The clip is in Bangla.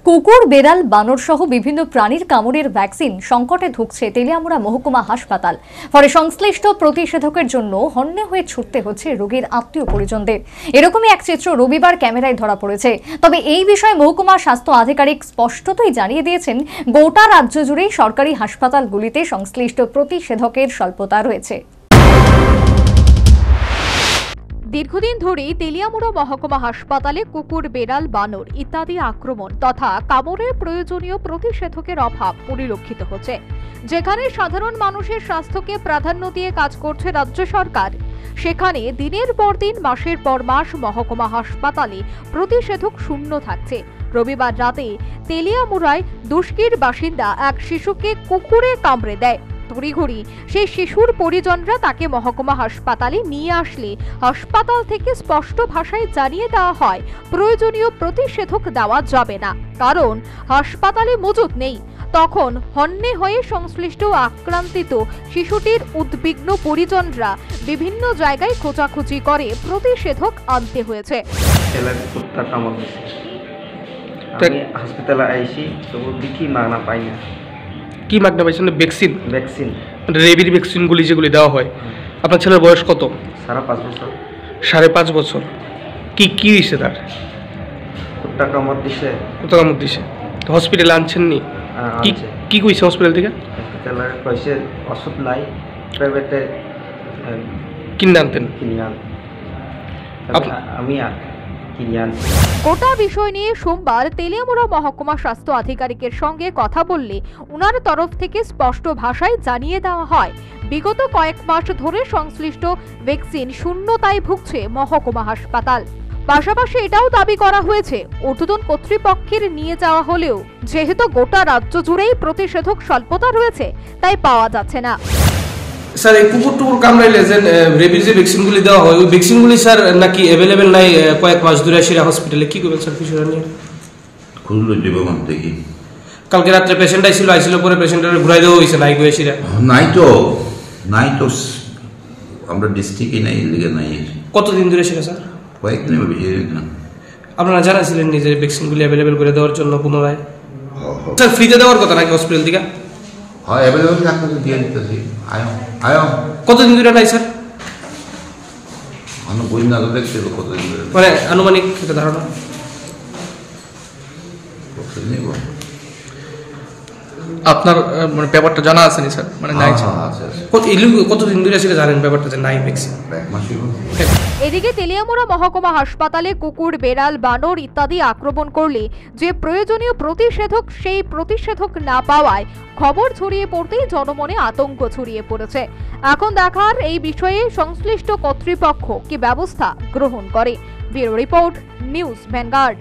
কুকুর, বেড়াল, বানর সহ বিভিন্ন প্রাণীর কামড়ের ভ্যাকসিন সংকটে ঢুকছে তেলিয়ামুড়া মহকুমা হাসপাতাল। ফলে সংশ্লিষ্ট প্রতিষেধকের জন্য হন্যে হয়ে ছুটতে হচ্ছে রোগীর আত্মীয় পরিজনদের। এরকমই এক চিত্র রবিবার ক্যামেরায় ধরা পড়েছে। তবে এই বিষয়ে মহকুমা স্বাস্থ্য আধিকারিক স্পষ্টতই জানিয়ে দিয়েছেন, গোটা রাজ্য জুড়েই সরকারি হাসপাতালগুলিতে সংশ্লিষ্ট প্রতিষেধকের স্বল্পতা রয়েছে। দীর্ঘদিন ধরেই তেলিয়ামুড়া মহকুমা হাসপাতালে কুকুর, বেড়াল, বানর ইত্যাদি আক্রমণ তথা কামড়ের প্রয়োজনীয় প্রতিষেধকের অভাব পরিলক্ষিত হচ্ছে। যেখানে সাধারণ মানুষের স্বাস্থ্যকে প্রাধান্য দিয়ে কাজ করছে রাজ্য সরকার, সেখানে দিনের পর দিন, মাসের পর মাস মহকুমা হাসপাতালে প্রতিষেধক শূন্য থাকছে। রবিবার রাতে তেলিয়ামুড়ায় দুষ্কির বাসিন্দা এক শিশুকে কুকুরে কামড়ে দেয়। তড়িঘড়ি সেই শিশুর পরিজনরা তাকে মহকুমা হাসপাতালে নিয়ে আসলে হাসপাতাল থেকে স্পষ্ট ভাষায় জানিয়ে দেওয়া হয়, প্রয়োজনীয় প্রতিষেধক দেওয়া যাবে না, কারণ হাসপাতালে মজুদ নেই। তখন হন্যে হয়ে সংশ্লিষ্ট আক্রান্তিত শিশুটির উদ্বিগ্ন পরিজনরা বিভিন্ন জায়গায় খোঁজাখুঁজি করে প্রতিষেধক আনতে হয়েছে। হাসপাতালে আইসি তবু দেখি মাগনা পাই না। কি মাগনা পাইছেন? ভ্যাকসিন রেবির ভ্যাকসিনগুলি যেগুলি দেওয়া হয়। আপনার ছেলের বয়স কত? 5.5 বছর। 5.5 বছর। কি কি দিছে তার? কুত্তা কামড় দিছে। কুত্তা কামড় দিছে। তো হসপিটালে আনছেন নি? কি কি কইছে হসপিটাল থেকে? হসপিটালে কইছে ওষুধ নাই, প্রাইভেটে কিনে আনতেন। আমি গোটা বিষয় নিয়ে সোমবার তেলিয়ামুড়া মহকুমা স্বাস্থ্য আধিকারিকের সঙ্গে কথা বললে উনার তরফ থেকে স্পষ্ট ভাষায় জানিয়ে দেওয়া হয়, বিগত কয়েক মাস ধরে সংশ্লিষ্ট ভ্যাকসিন শূন্যতায় ভুগছে মহকুমা হাসপাতাল। পাশাপাশি এটাও দাবি করা হয়েছে, ঊর্ধ্বতন কর্তৃপক্ষের নিয়ে যাওয়া হলেও যেহেতু গোটা রাজ্য জুড়েই প্রতিষেধক স্বল্পতা রয়েছে, তাই পাওয়া যাচ্ছে না। স্যার, এই কুকুর টুকুর কামড়াইলে যে রেবির যে ভ্যাকসিনগুলি দেওয়া হয়, ওই ভ্যাকসিনগুলি স্যার নাকি অ্যাভেলেবেল নাই কয়েক মাস ধরে আসে হসপিটালে। কি করবেন স্যার বিষয়টা নিয়ে? খুললো দেবগঞ্জ থেকে কালকে রাত্রে পেশেন্ট আইছিল পরে পেশেন্টের ঘুরাই দেওয়া হয়েছে নাই গো এসিরা। নাই তো আমরা ডিস্ট্রিক্টে নাই, এদিকে নাই। কতদিন ধরে ছিল স্যার? কয়েকদিন বেশি না। আপনারা জানাছিলেন নিজে ভ্যাকসিনগুলি অ্যাভেলেবেল করে দেওয়ার জন্য পুনরায়? স্যার, ফ্রিতে দেওয়ার কথা নাকি হসপিটাল থেকে? হ্যাঁ, অ্যাভেলেবেল থাকতে দিয়ে দিতেছি। আয়ো কতদিন ধরে নাই স্যার? বই না তো দেখতে কতদিন ধরে, মানে আনুমানিক একটা ধারণা? আপনার মানে ব্যাপারটা জানা আছে নি স্যার? মানে নাই কতদিন ধরে সেটা জানেন ব্যাপারটা যে নাই ভ্যাকসিন? এদিকে তেলিয়ামুড়া মহকুমা হাসপাতালে কুকুর, বেড়াল, বানর ইত্যাদি আক্রমণ করলে যে প্রয়োজনীয় প্রতিষেধক, সেই প্রতিষেধক না পাওয়ায় খবর ছড়িয়ে পড়তেই জনমনে আতঙ্ক ছড়িয়ে পড়েছে। এখন দেখার এই বিষয়ে সংশ্লিষ্ট কর্তৃপক্ষ কি ব্যবস্থা গ্রহণ করে। Bureau report, news vanguard.